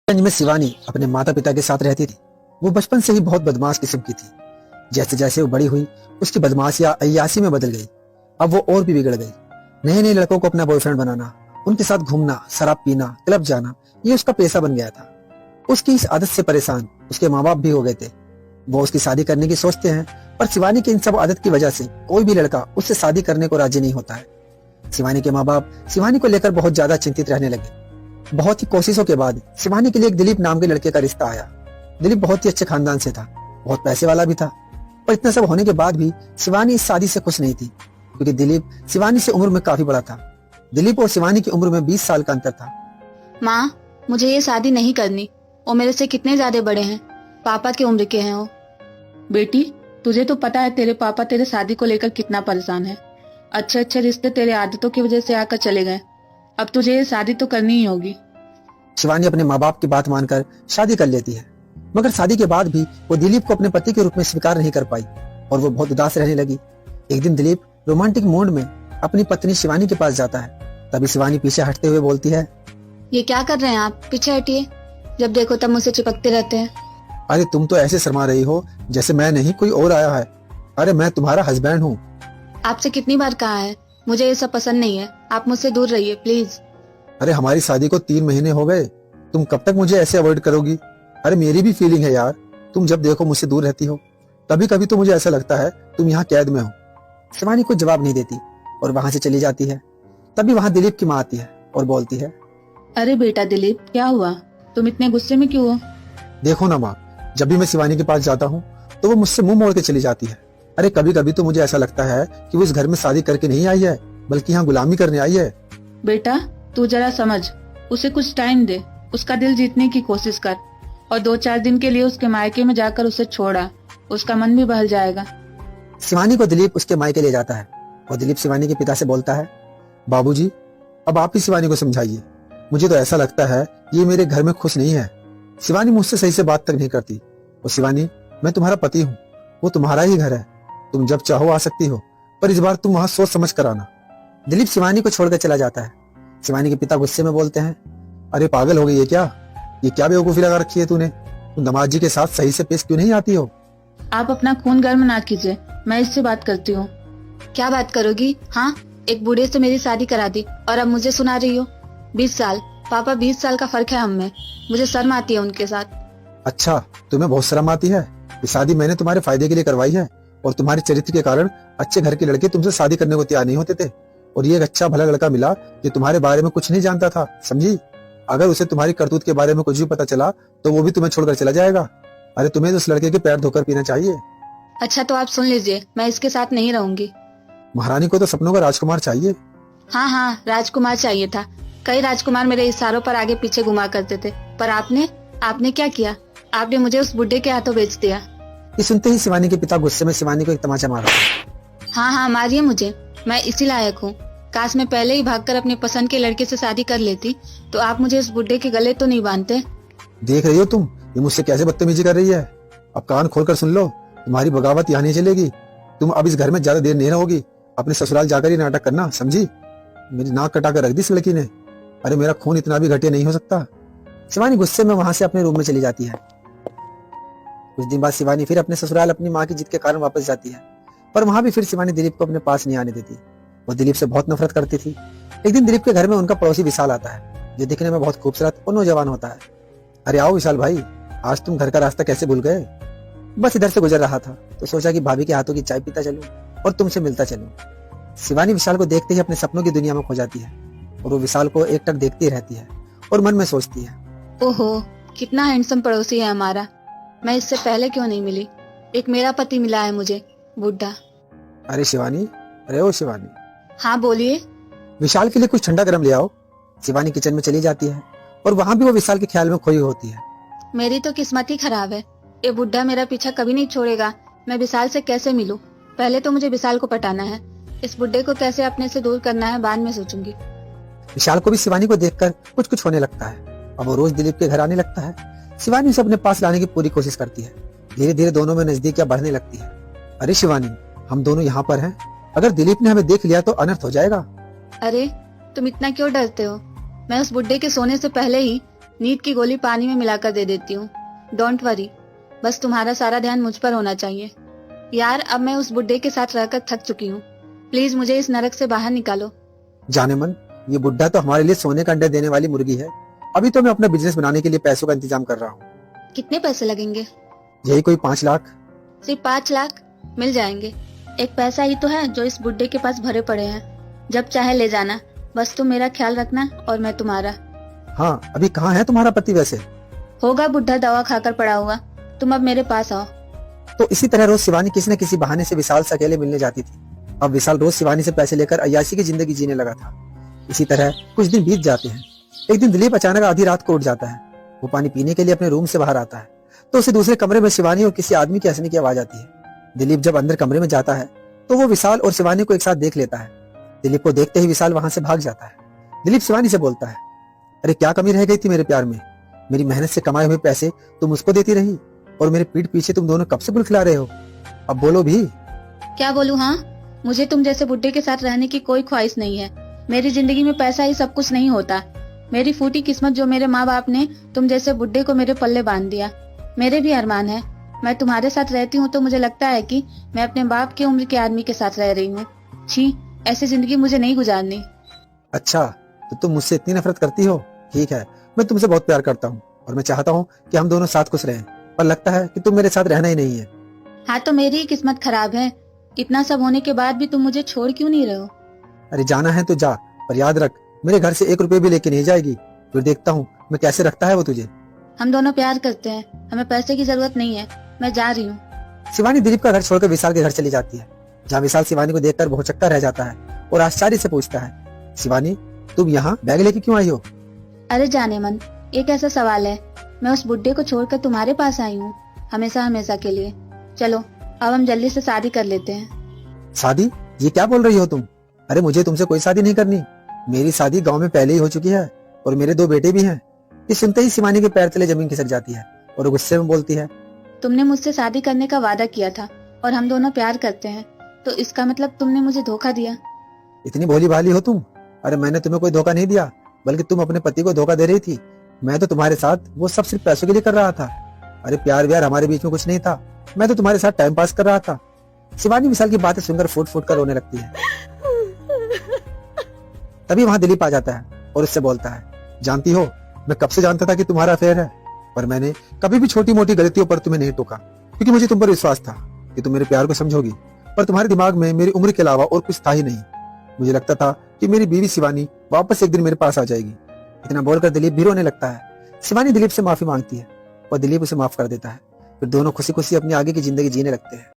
गंज में शिवानी अपने माता पिता के साथ रहती थी। वो बचपन से ही बहुत बदमाश किस्म की थी। जैसे जैसे वो बड़ी हुई उसकी बदमाशियां अय्यासी में बदल गई। अब वो और भी बिगड़ गई। नए नए लड़कों को अपना बॉयफ्रेंड बनाना, उनके साथ घूमना, शराब पीना, क्लब जाना, ये उसका पेशा बन गया था। उसकी इस आदत से परेशान उसके माँ बाप भी हो गए थे। वो उसकी शादी करने की सोचते हैं, पर शिवानी की इन सब आदत की वजह से कोई भी लड़का उससे शादी करने को राजी नहीं होता है। शिवानी के माँ बाप शिवानी को लेकर बहुत ज्यादा चिंतित रहने लगे। बहुत ही कोशिशों के बाद शिवानी के लिए एक दिलीप नाम के लड़के का रिश्ता आया। दिलीप बहुत ही अच्छे खानदान से था, बहुत पैसे वाला भी था। पर इतना सब होने के बाद भी शिवानी इस शादी से खुश नहीं थी, क्योंकि दिलीप शिवानी से उम्र में काफी बड़ा था। दिलीप और शिवानी की उम्र में 20 साल का अंतर था। माँ, मुझे ये शादी नहीं करनी। वो मेरे से कितने ज्यादा बड़े हैं, पापा की उम्र के हैं वो। बेटी, तुझे तो पता है तेरे पापा तेरे शादी को लेकर कितना परेशान है। अच्छे अच्छे रिश्ते तेरे आदतों की वजह से आकर चले गए। अब तुझे ये शादी तो करनी ही होगी। शिवानी अपने माँ बाप की बात मानकर शादी कर लेती है, मगर शादी के बाद भी वो दिलीप को अपने पति के रूप में स्वीकार नहीं कर पाई और वो बहुत उदास रहने लगी। एक दिन दिलीप रोमांटिक मूड में अपनी पत्नी शिवानी के पास जाता है। तभी शिवानी पीछे हटते हुए बोलती है, ये क्या कर रहे हैं आप? पीछे हटिए। जब देखो तब मुझसे चिपकते रहते हैं। अरे तुम तो ऐसे शर्मा रही हो जैसे मैं नहीं कोई और आया है। अरे मैं तुम्हारा हस्बैंड हूँ। आपसे कितनी बार कहा है, मुझे ये सब पसंद नहीं है। आप मुझसे दूर रहिए प्लीज। अरे हमारी शादी को 3 महीने हो गए, तुम कब तक मुझे ऐसे अवॉइड करोगी? अरे मेरी भी फीलिंग है यार, तुम जब देखो मुझसे दूर रहती हो। कभी कभी तो मुझे ऐसा लगता है तुम यहाँ कैद में हो। शिवानी कोई जवाब नहीं देती और वहां से चली जाती है। तभी वहां दिलीप की माँ आती है और बोलती है, अरे बेटा दिलीप, क्या हुआ? तुम इतने गुस्से में क्यों हो? देखो ना माँ, जब भी मैं शिवानी के पास जाता हूँ तो वो मुझसे मुंह मोड़ के चली जाती है। अरे कभी कभी तो मुझे ऐसा लगता है कि वो इस घर में शादी करके नहीं आई है, बल्कि यहाँ गुलामी करने आई है। बेटा तू जरा समझ, उसे कुछ टाइम दे, उसका दिल जीतने की कोशिश कर और 2-4 दिन के लिए उसके मायके में जाकर उसे छोड़ा, उसका मन भी बहल जाएगा। शिवानी को दिलीप उसके मायके ले जाता है और दिलीप शिवानी के पिता से बोलता है, बाबूजी, अब आप ही शिवानी को समझाइए। मुझे तो ऐसा लगता है ये मेरे घर में खुश नहीं है। शिवानी मुझसे सही से बात तक नहीं करती। और शिवानी, मैं तुम्हारा पति हूँ, वो तुम्हारा ही घर है। तुम जब चाहो आ सकती हो, पर इस बार तुम वहां सोच समझ कर आना। दिलीप शिवानी को छोड़कर चला जाता है। शिवानी के पिता गुस्से में बोलते हैं, अरे पागल हो गई है क्या? ये क्या बेवकूफी लगा रखी है तूने? तुम दामाद जी के साथ सही से पेश क्यों नहीं आती हो? आप अपना खून गर्म ना कीजिए, मैं इससे बात करती हूँ। क्या बात करोगी? हाँ, एक बूढ़े से मेरी शादी करा दी और अब मुझे सुना रही हो? 20 साल पापा, 20 साल का फर्क है हम में। मुझे शर्म आती है उनके साथ। अच्छा, तुम्हें बहुत शर्म आती है? ये शादी मैंने तुम्हारे फायदे के लिए करवाई है और तुम्हारे चरित्र के कारण अच्छे घर के लड़के तुमसे शादी करने को तैयार नहीं होते थे। और ये एक अच्छा भला लड़का मिला जो तुम्हारे बारे में कुछ नहीं जानता था, समझी? अगर उसे तुम्हारी करतूत के बारे में कुछ भी पता चला तो वो भी तुम्हें छोड़कर चला जाएगा। अरे तुम्हें तो उस लड़के के पैर धोकर पीना चाहिए। अच्छा तो आप सुन लीजिए, मैं इसके साथ नहीं रहूंगी। महारानी को तो सपनों का राजकुमार चाहिए। हाँ हाँ, राजकुमार चाहिए था। कई राजकुमार मेरे इशारों पर आगे पीछे घुमा करते थे, पर आपने क्या किया? आपने मुझे उस बुड्ढे के हाथों बेच दिया। ये सुनते ही शिवानी के पिता गुस्से में शिवानी को एक तमाचा मारा। हाँ हाँ, मारिए मुझे, मैं इसी लायक हूँ। काश मैं पहले ही भागकर अपने पसंद के लड़के से शादी कर लेती, तो आप मुझे उस बुड्ढे के गले तो नहीं बांधते। देख रही हो तुम, ये मुझसे कैसे बदतमीजी कर रही है? अब कान खोलकर सुन लो, तुम्हारी बगावत यहाँ नहीं चलेगी। तुम अब इस घर में ज्यादा देर नहीं रहोगी। अपने ससुराल जाकर ही नाटक करना, समझी? मेरी नाक कटा कर रख दी इस लड़की ने। अरे मेरा खून इतना भी घटिया नहीं हो सकता। शिवानी गुस्से में वहां से अपने रूम में चली जाती है। कुछ दिन बाद शिवानी फिर अपने ससुराल अपनी माँ की जिद के कारण वापस जाती है, पर वहां भी फिर शिवानी दिलीप को अपने पास नहीं आने देती। वो दिलीप से बहुत नफरत करती थी। एक दिन दिलीप के घर में उनका पड़ोसी विशाल आता है, जो दिखने में बहुत खूबसूरत और नौजवान होता है। अरे आओ विशाल भाई, आज तुम घर का रास्ता कैसे भूल गए? बस इधर से गुजर रहा था तो सोचा कि भाभी के हाथों की चाय पीता चलूं और तुमसे मिलता चलूं। शिवानी विशाल को देखते ही अपने सपनों की दुनिया में खो जाती है और वो विशाल को एकटक देखती रहती है और मन में सोचती है, ओहो, कितना हैंडसम पड़ोसी है हमारा। मैं इससे पहले क्यों नहीं मिली? एक मेरा पति मिला है मुझे, बुड्ढा। अरे शिवानी, अरे ओ शिवानी। हाँ बोलिए। विशाल के लिए कुछ ठंडा गरम ले आओ। शिवानी किचन में चली जाती है और वहां भी वो विशाल के ख्याल में खोई होती है। मेरी तो किस्मत ही खराब है, ये बुड्ढा मेरा पीछा कभी नहीं छोड़ेगा। मैं विशाल से कैसे मिलूं? पहले तो मुझे विशाल को पटाना है। इस बुड्ढे को कैसे अपने से दूर करना है बाद में सोचूंगी। विशाल को भी शिवानी को देखकर कुछ कुछ होने लगता है। अब वो रोज दिलीप के घर आने लगता है। शिवानी उसे अपने पास लाने की पूरी कोशिश करती है। धीरे धीरे दोनों में नजदीकियां बढ़ने लगती है। अरे शिवानी, हम दोनों यहाँ पर हैं, अगर दिलीप ने हमें देख लिया तो अनर्थ हो जाएगा। अरे तुम इतना क्यों डरते हो? मैं उस बुड्ढे के सोने से पहले ही नींद की गोली पानी में मिलाकर दे देती हूँ। डोंट वरी, बस तुम्हारा सारा ध्यान मुझ पर होना चाहिए। यार, अब मैं उस बुड्ढे के साथ रहकर थक चुकी हूँ। प्लीज मुझे इस नरक से बाहर निकालो। जाने मन, ये बुड्ढा तो हमारे लिए सोने का अंडे देने वाली मुर्गी है। अभी तो मैं अपना बिजनेस बनाने के लिए पैसों का इंतजाम कर रहा हूँ। कितने पैसे लगेंगे? यही कोई 5 लाख। सिर्फ 5 लाख? मिल जाएंगे। एक पैसा ही तो है जो इस बुड्ढे के पास भरे पड़े हैं। जब चाहे ले जाना, बस तुम मेरा ख्याल रखना और मैं तुम्हारा। हाँ, अभी कहाँ है तुम्हारा पति वैसे? होगा बुड्ढा दवा खाकर पड़ा हुआ। तुम अब मेरे पास आओ। तो इसी तरह रोज शिवानी किसी न किसी बहाने से विशाल से अकेले मिलने जाती थी। अब विशाल रोज शिवानी से पैसे लेकर अय्याशी की जिंदगी जीने लगा था। इसी तरह कुछ दिन बीत जाते हैं। एक दिन दिलीप अचानक आधी रात को उठ जाता है। वो पानी पीने के लिए अपने रूम से बाहर आता है तो उसे दूसरे कमरे में शिवानी और किसी आदमी के हंसने की आवाज आती है। दिलीप जब अंदर कमरे में जाता है तो वो विशाल और शिवानी को एक साथ देख लेता है। दिलीप को देखते ही विशाल वहां से भाग जाता है। दिलीप शिवानी से बोलता है, अरे क्या कमी रह गई थी मेरे प्यार में? मेरी मेहनत से कमाए हुए पैसे तुम उसको देती रही और मेरे पीठ पीछे तुम दोनों कब से बुल खिला रहे हो? अब बोलो भी। क्या बोलूं? हाँ, मुझे तुम जैसे बुड्ढे के साथ रहने की कोई ख्वाहिश नहीं है। मेरी जिंदगी में पैसा ही सब कुछ नहीं होता। मेरी फूटी किस्मत जो मेरे माँ बाप ने तुम जैसे बुड्ढे को मेरे पल्ले बांध दिया। मेरे भी अरमान है। मैं तुम्हारे साथ रहती हूँ तो मुझे लगता है कि मैं अपने बाप की उम्र के आदमी के साथ रह रही हूँ। छी, ऐसी जिंदगी मुझे नहीं गुजारनी। अच्छा, तो तुम मुझसे इतनी नफरत करती हो? ठीक है, मैं तुमसे बहुत प्यार करता हूँ और मैं चाहता हूँ कि हम दोनों साथ खुश रहें, पर लगता है कि तुम मेरे साथ रहना ही नहीं है। हाँ, तो मेरी ही किस्मत खराब है। इतना सब होने के बाद भी तुम मुझे छोड़ क्यों नहीं रहे हो? अरे जाना है तो जा, पर याद रख मेरे घर से 1 रुपए भी लेके नहीं जाएगी। फिर देखता हूँ मैं कैसे रखता है वो तुझे। हम दोनों प्यार करते हैं, हमें पैसे की जरूरत नहीं है। मैं जा रही हूँ। शिवानी दिलीप का घर छोड़कर विशाल के घर चली जाती है, जहाँ विशाल शिवानी को देखकर भौचक्का रह जाता है और आश्चर्य से पूछता है, शिवानी तुम यहाँ बैग लेके क्यों आई हो? अरे जाने मन, एक ऐसा सवाल है। मैं उस बुड्ढे को छोड़कर तुम्हारे पास आई हूँ, हमेशा हमेशा के लिए। चलो अब हम जल्दी से शादी कर लेते हैं। शादी? ये क्या बोल रही हो तुम? अरे मुझे तुमसे कोई शादी नहीं करनी। मेरी शादी गांव में पहले ही हो चुकी है और मेरे 2 बेटे भी हैं। ये सुनते ही शिवानी के पैर तले जमीन खिसक जाती है और वो गुस्से में बोलती है, तुमने मुझसे शादी करने का वादा किया था और हम दोनों प्यार करते हैं, तो इसका मतलब तुमने मुझे धोखा दिया। इतनी भोली भाली हो तुम? अरे मैंने तुम्हें कोई धोखा नहीं दिया, बल्कि तुम अपने पति को धोखा दे रही थी। मैं तो तुम्हारे साथ वो सब सिर्फ पैसों के लिए कर रहा था। अरे प्यार व्यार हमारे बीच में कुछ नहीं था। मैं तो तुम्हारे साथ टाइम पास कर रहा था। शिवानी विशाल की बातें सुनकर फूट फूट कर रोने लगती है। तभी वहां दिलीप आ जाता है और उससे बोलता है, जानती हो मैं कब से जानता था कि तुम्हारा अफेयर है, पर मैंने कभी भी छोटी मोटी गलतियों पर तुम्हें नहीं टोका, क्योंकि मुझे तुम पर विश्वास था कि तुम मेरे प्यार को समझोगी। पर तुम्हारे दिमाग में मेरी उम्र के अलावा और कुछ था ही नहीं। मुझे लगता था कि मेरी बीवी शिवानी वापस एक दिन मेरे पास आ जाएगी। इतना बोलकर दिलीप भी रोने लगता है। शिवानी दिलीप से माफी मांगती है और दिलीप उसे माफ कर देता है। फिर दोनों खुशी खुशी अपनी आगे की जिंदगी जीने लगते हैं।